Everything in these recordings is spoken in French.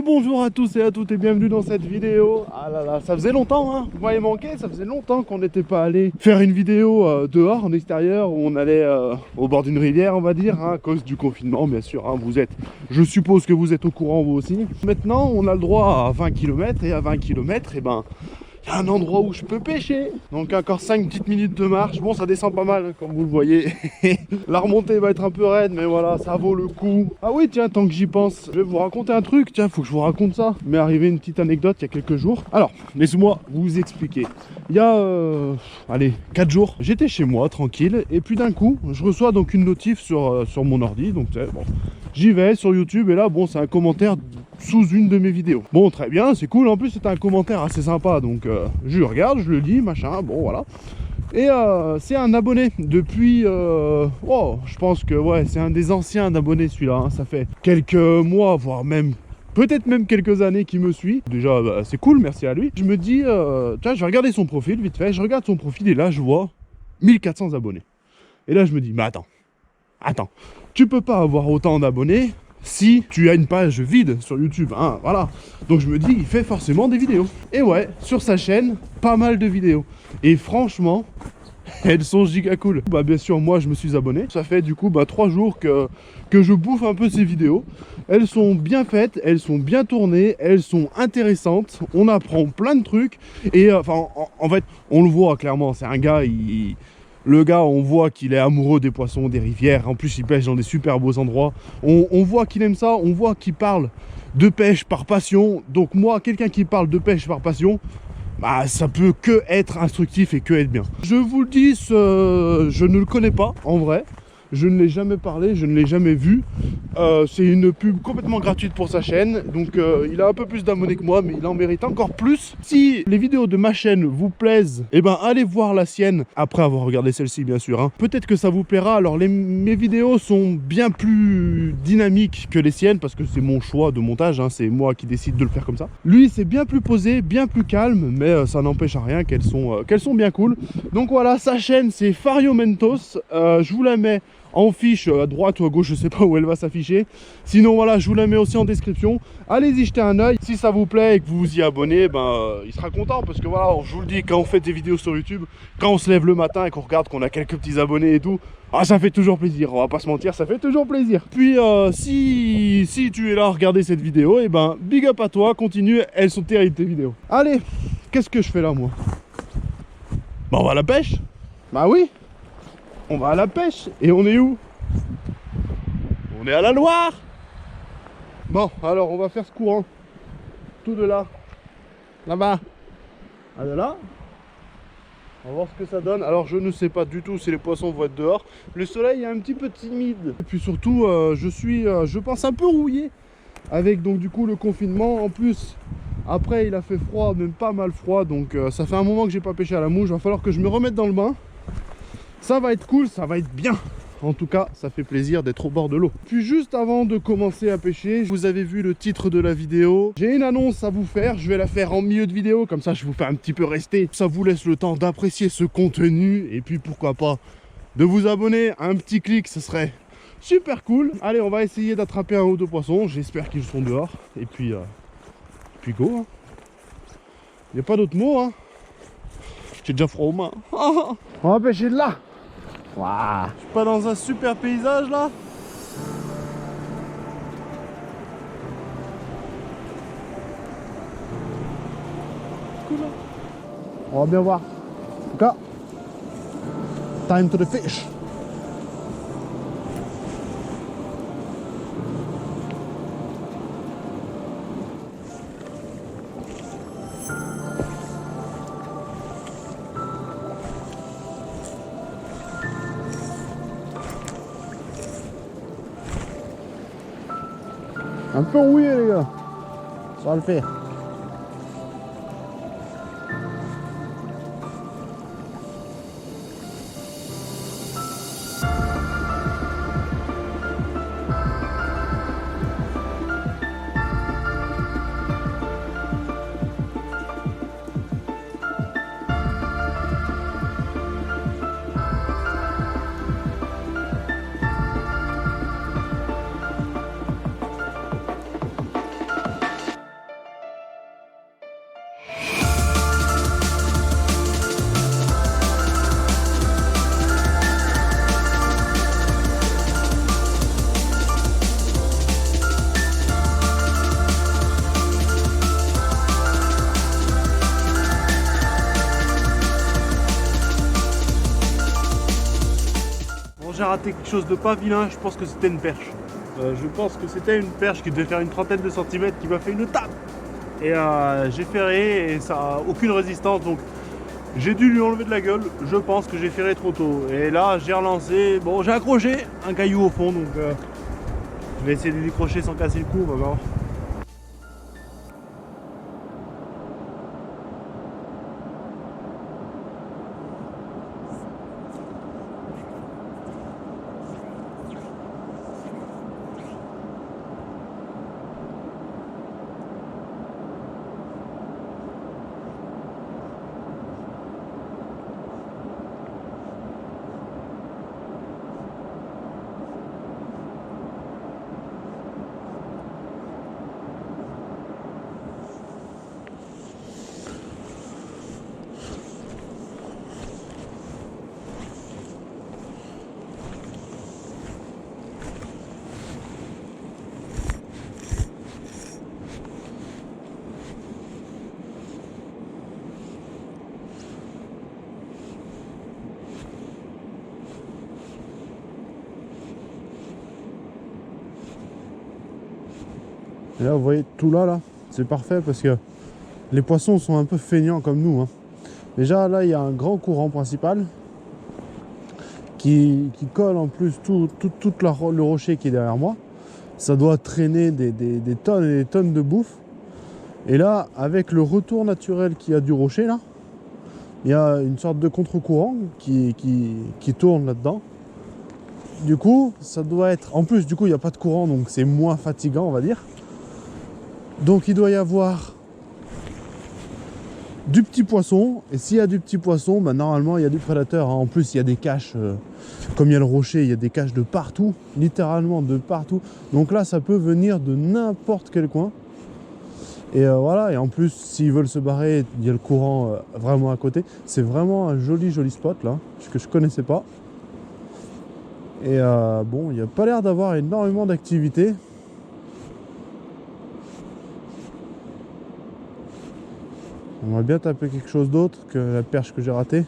Et bonjour à tous et à toutes et bienvenue dans cette vidéo. Ah là là, ça faisait longtemps, hein. Vous m'avez manqué, ça faisait longtemps qu'on n'était pas allé faire une vidéo dehors, en extérieur, où on allait au bord d'une rivière, on va dire, hein, à cause du confinement, bien sûr. Hein, je suppose que vous êtes au courant vous aussi. Maintenant, on a le droit à 20 km et à 20 km, et ben, il y a un endroit où je peux pêcher. Donc encore 5 petites minutes de marche. Bon, ça descend pas mal, comme vous le voyez. La remontée va être un peu raide, mais voilà, ça vaut le coup. Ah oui, tiens, tant que j'y pense, je vais vous raconter un truc. Tiens, faut que je vous raconte ça. Il m'est arrivé une petite anecdote il y a quelques jours. Alors, laissez-moi vous expliquer. Il y a, allez, 4 jours, j'étais chez moi, tranquille. Et puis d'un coup, je reçois donc une notif sur mon ordi. Donc, bon, j'y vais sur YouTube. Et là, bon, c'est un commentaire sous une de mes vidéos. Bon, très bien, c'est cool. En plus, c'est un commentaire assez sympa. Donc, je le regarde, je le lis, machin. Bon, voilà. Et c'est un abonné depuis, oh, je pense que ouais, c'est un des anciens abonnés celui-là, hein. Ça fait quelques mois, voire même, peut-être même quelques années qu'il me suit. Déjà, bah, c'est cool, merci à lui. Je me dis, tiens, je vais regarder son profil vite fait. Je regarde son profil et là, je vois 1400 abonnés. Et là, je me dis, mais attends, tu peux pas avoir autant d'abonnés si tu as une page vide sur YouTube, hein, voilà. Donc je me dis, il fait forcément des vidéos. Et ouais, sur sa chaîne, pas mal de vidéos. Et franchement, elles sont giga cool. Bah bien sûr, moi je me suis abonné. Ça fait du coup 3 jours que je bouffe un peu ces vidéos. Elles sont bien faites, elles sont bien tournées, elles sont intéressantes. On apprend plein de trucs. Et enfin, en fait, on le voit clairement, c'est un gars, le gars, on voit qu'il est amoureux des poissons, des rivières. En plus, il pêche dans des super beaux endroits. On voit qu'il aime ça. On voit qu'il parle de pêche par passion. Donc moi, quelqu'un qui parle de pêche par passion, bah, ça peut que être instructif et que être bien. Je vous le dis, je ne le connais pas, en vrai. Je ne l'ai jamais parlé, je ne l'ai jamais vu. C'est une pub complètement gratuite pour sa chaîne. Donc il a un peu plus d'abonnés que moi, mais il en mérite encore plus. Si les vidéos de ma chaîne vous plaisent, eh ben allez voir la sienne, après avoir regardé celle-ci bien sûr, hein. Peut-être que ça vous plaira. Alors mes vidéos sont bien plus dynamiques que les siennes, parce que c'est mon choix de montage, hein. C'est moi qui décide de le faire comme ça. Lui, c'est bien plus posé, bien plus calme, mais ça n'empêche à rien qu'elles sont bien cool. Donc voilà, sa chaîne c'est Fario Mentos. Je vous la mets en fiche à droite ou à gauche, je sais pas où elle va s'afficher. Sinon voilà, je vous la mets aussi en description. Allez-y jeter un oeil. Si ça vous plaît et que vous vous y abonnez, il sera content, parce que voilà, je vous le dis, quand on fait des vidéos sur YouTube, quand on se lève le matin et qu'on regarde qu'on a quelques petits abonnés et tout, ah, ça fait toujours plaisir, on va pas se mentir, ça fait toujours plaisir. Puis si tu es là à regarder cette vidéo, et big up à toi, continue, elles sont terribles tes vidéos. Allez, qu'est-ce que je fais là moi? On va à la pêche. Bah oui, on va à la pêche. Et on est où? On est à la Loire. Bon, alors on va faire ce courant. Tout de là. Là-bas. À de là. On va voir ce que ça donne. Alors je ne sais pas du tout si les poissons vont être dehors. Le soleil est un petit peu timide. Et puis surtout, je pense un peu rouillé. Avec donc du coup le confinement. En plus, après il a fait froid, même pas mal froid. Donc ça fait un moment que j'ai pas pêché à la mouche. Il va falloir que je me remette dans le bain. Ça va être cool, ça va être bien. En tout cas, ça fait plaisir d'être au bord de l'eau. Puis juste avant de commencer à pêcher, vous avez vu le titre de la vidéo. J'ai une annonce à vous faire, je vais la faire en milieu de vidéo, comme ça je vous fais un petit peu rester. Ça vous laisse le temps d'apprécier ce contenu, et puis pourquoi pas de vous abonner. Un petit clic, ce serait super cool. Allez, on va essayer d'attraper un ou deux poissons, j'espère qu'ils sont dehors. Et puis go, hein. Il n'y a pas d'autre mot, hein. J'ai déjà froid aux mains. On va pêcher de là. Waouh. Je suis pas dans un super paysage là? Cool, hein. On va bien voir. En tout cas, time to the fish. Un peu rouillé les gars, ça va le faire. j'ai raté quelque chose de pas vilain, je pense que c'était une perche. Je pense que c'était une perche qui devait faire une trentaine de centimètres qui m'a fait une tape. Et j'ai ferré et ça a aucune résistance, donc j'ai dû lui enlever de la gueule. Je pense que j'ai ferré trop tôt. Et là j'ai relancé, bon j'ai accroché un caillou au fond, donc je vais essayer de décrocher sans casser le cou, on va voir. Et là vous voyez tout là c'est parfait parce que les poissons sont un peu feignants comme nous, hein. Déjà là il y a un grand courant principal qui colle en plus tout le rocher qui est derrière moi. Ça doit traîner des tonnes et des tonnes de bouffe. Et là avec le retour naturel qu'il y a du rocher là, il y a une sorte de contre-courant qui tourne là-dedans. Du coup ça doit être, en plus du coup il n'y a pas de courant donc c'est moins fatigant on va dire. Donc il doit y avoir du petit poisson, et s'il y a du petit poisson, bah, normalement il y a du prédateur, hein. En plus il y a des caches, comme il y a le rocher, il y a des caches de partout, littéralement de partout. Donc là ça peut venir de n'importe quel coin. Et voilà, et en plus s'ils veulent se barrer, il y a le courant vraiment à côté. C'est vraiment un joli spot là, que je connaissais pas. Et bon, il n'y a pas l'air d'avoir énormément d'activité. On va bien taper quelque chose d'autre que la perche que j'ai ratée.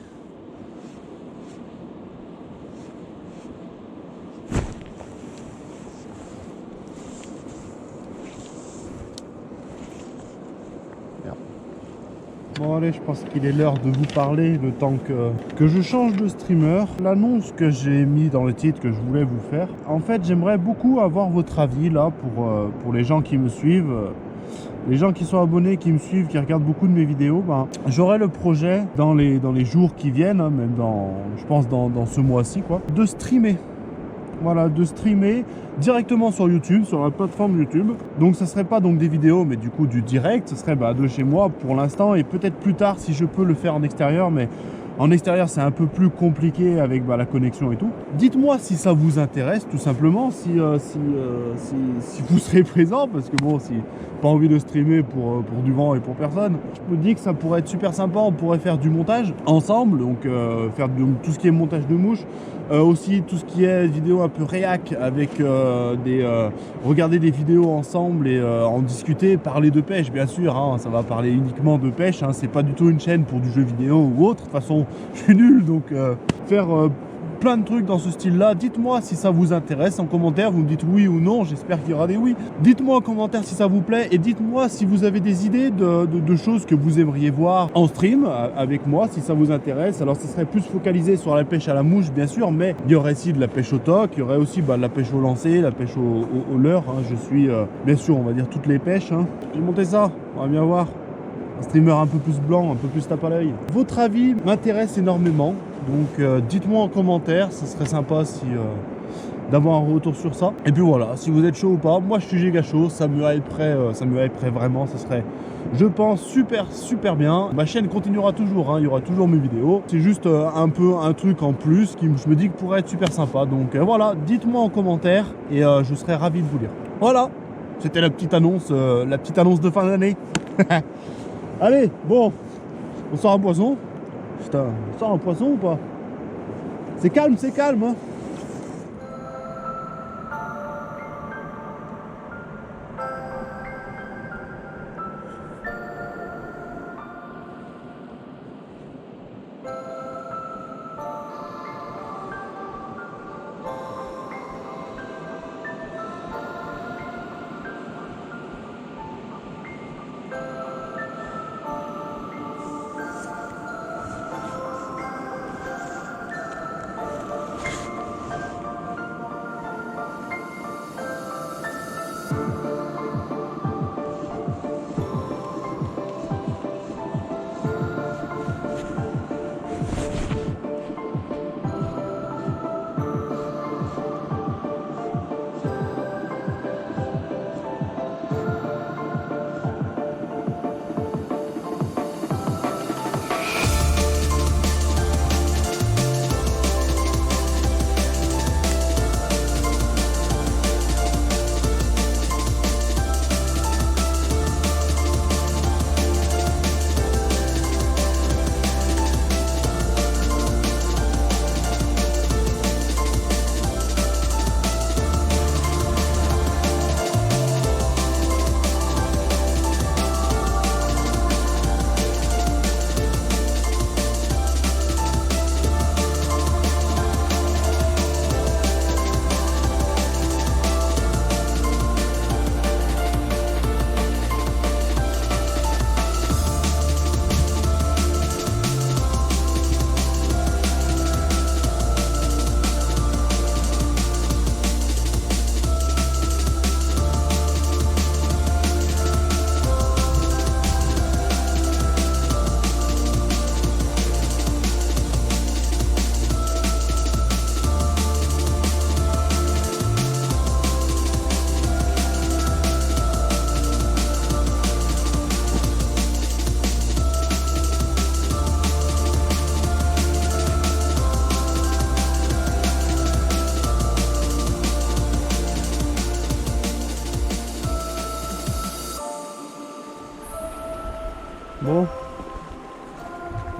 Merde. Bon allez, je pense qu'il est l'heure de vous parler, le temps que je change de streamer. L'annonce que j'ai mis dans le titre que je voulais vous faire. En fait, j'aimerais beaucoup avoir votre avis là pour les gens qui me suivent. Les gens qui sont abonnés, qui me suivent, qui regardent beaucoup de mes vidéos, ben, j'aurai le projet dans les jours qui viennent, hein, même je pense dans ce mois-ci, quoi, de streamer. Voilà, de streamer directement sur YouTube, sur la plateforme YouTube. Donc ça serait pas donc des vidéos, mais du coup du direct, ce serait de chez moi pour l'instant, et peut-être plus tard si je peux le faire en extérieur, mais en extérieur c'est un peu plus compliqué avec la connexion et tout. Dites-moi si ça vous intéresse tout simplement, si vous serez présent, parce que bon, si pas envie de streamer pour du vent et pour personne, je me dis que ça pourrait être super sympa. On pourrait faire du montage ensemble, donc faire tout ce qui est montage de mouches, aussi tout ce qui est vidéo un peu réac avec regarder des vidéos ensemble et en discuter, parler de pêche bien sûr, hein, ça va parler uniquement de pêche, hein, c'est pas du tout une chaîne pour du jeu vidéo ou autre. De toute façon je suis nul, donc faire plein de trucs dans ce style là. Dites-moi si ça vous intéresse en commentaire, vous me dites oui ou non, j'espère qu'il y aura des oui. Dites-moi en commentaire si ça vous plaît, et dites-moi si vous avez des idées de choses que vous aimeriez voir en stream avec moi, si ça vous intéresse. Alors ce serait plus focalisé sur la pêche à la mouche bien sûr, mais il y aurait aussi de la pêche au toc, il y aurait aussi de la pêche au lancer, la pêche au leurre, hein. Je suis bien sûr, on va dire toutes les pêches, hein. J'ai monté ça, on va bien voir. Un streamer un peu plus blanc, un peu plus tape à l'œil. Votre avis m'intéresse énormément, donc dites-moi en commentaire, ce serait sympa si d'avoir un retour sur ça. Et puis voilà, si vous êtes chaud ou pas, moi je suis giga chaud, ça me hyperait vraiment, ce serait, je pense, super bien. Ma chaîne continuera toujours, hein, il y aura toujours mes vidéos. C'est juste un peu un truc en plus qui je me dis que pourrait être super sympa. Donc voilà, dites-moi en commentaire et je serai ravi de vous lire. Voilà, c'était la petite annonce de fin d'année. Allez, bon, on sort un poisson. Putain, on sort un poisson ou pas? C'est calme, hein.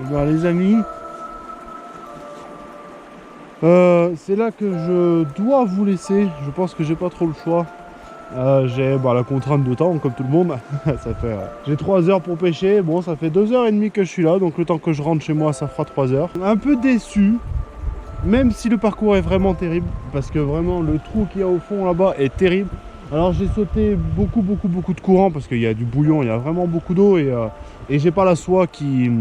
Bon, les amis, c'est là que je dois vous laisser. Je pense que j'ai pas trop le choix. J'ai la contrainte de temps, comme tout le monde. Ça fait, j'ai 3 heures pour pêcher. Bon, ça fait 2h30 que je suis là, donc le temps que je rentre chez moi, ça fera 3 heures. Un peu déçu, même si le parcours est vraiment terrible, parce que vraiment le trou qu'il y a au fond là-bas est terrible. Alors j'ai sauté beaucoup de courant parce qu'il y a du bouillon, il y a vraiment beaucoup d'eau et j'ai pas la soie qu'il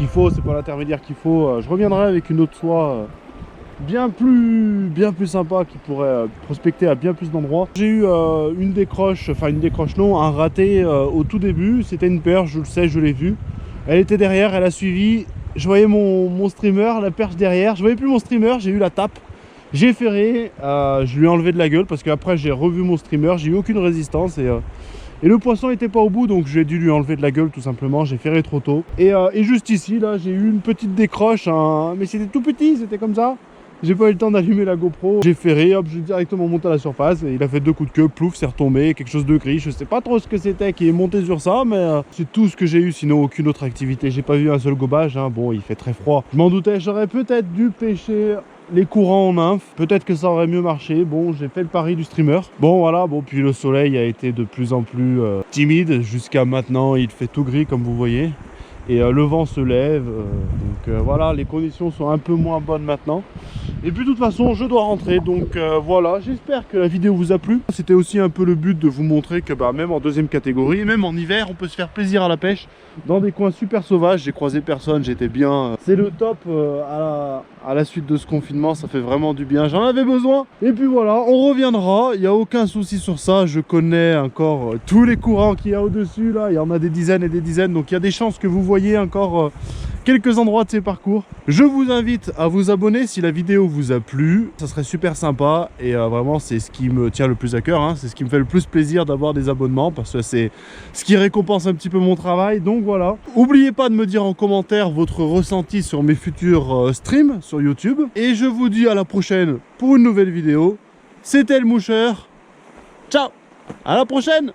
faut, c'est pas l'intermédiaire qu'il faut. Je reviendrai avec une autre soie bien plus sympa qui pourrait prospecter à bien plus d'endroits. J'ai eu une décroche non, un raté au tout début. C'était une perche, je le sais, je l'ai vue. Elle était derrière, elle a suivi. Je voyais mon streamer, la perche derrière. Je voyais plus mon streamer, j'ai eu la tape. J'ai ferré, je lui ai enlevé de la gueule parce qu'après j'ai revu mon streamer, j'ai eu aucune résistance et le poisson n'était pas au bout, donc j'ai dû lui enlever de la gueule tout simplement. J'ai ferré trop tôt. Et juste ici, là, j'ai eu une petite décroche, mais c'était tout petit, c'était comme ça. J'ai pas eu le temps d'allumer la GoPro. J'ai ferré, hop, j'ai directement monté à la surface. Et il a fait 2 coups de queue, plouf, c'est retombé. Quelque chose de gris, je sais pas trop ce que c'était qui est monté sur ça, mais c'est tout ce que j'ai eu, sinon aucune autre activité. J'ai pas vu un seul gobage, hein. Bon, il fait très froid. Je m'en doutais, j'aurais peut-être dû pêcher les courants en nymphe. Peut-être que ça aurait mieux marché. Bon, j'ai fait le pari du streamer. Bon, voilà, bon, puis le soleil a été de plus en plus timide. Jusqu'à maintenant, il fait tout gris, comme vous voyez. Et le vent se lève, donc voilà, les conditions sont un peu moins bonnes maintenant. Et puis de toute façon, je dois rentrer, donc voilà, j'espère que la vidéo vous a plu. C'était aussi un peu le but de vous montrer que même en deuxième catégorie, même en hiver, on peut se faire plaisir à la pêche dans des coins super sauvages. J'ai croisé personne, j'étais bien. C'est le top à la suite de ce confinement, ça fait vraiment du bien, j'en avais besoin. Et puis voilà, on reviendra, il n'y a aucun souci sur ça. Je connais encore tous les courants qu'il y a au-dessus, là, il y en a des dizaines et des dizaines, donc il y a des chances que vous voyez encore quelques endroits de ces parcours. Je vous invite à vous abonner si la vidéo vous a plu, ça serait super sympa et vraiment c'est ce qui me tient le plus à cœur, hein. C'est ce qui me fait le plus plaisir d'avoir des abonnements parce que c'est ce qui récompense un petit peu mon travail. Donc voilà, n'oubliez pas de me dire en commentaire votre ressenti sur mes futurs streams sur YouTube et je vous dis à la prochaine pour une nouvelle vidéo. C'était le Moucheur, ciao, à la prochaine.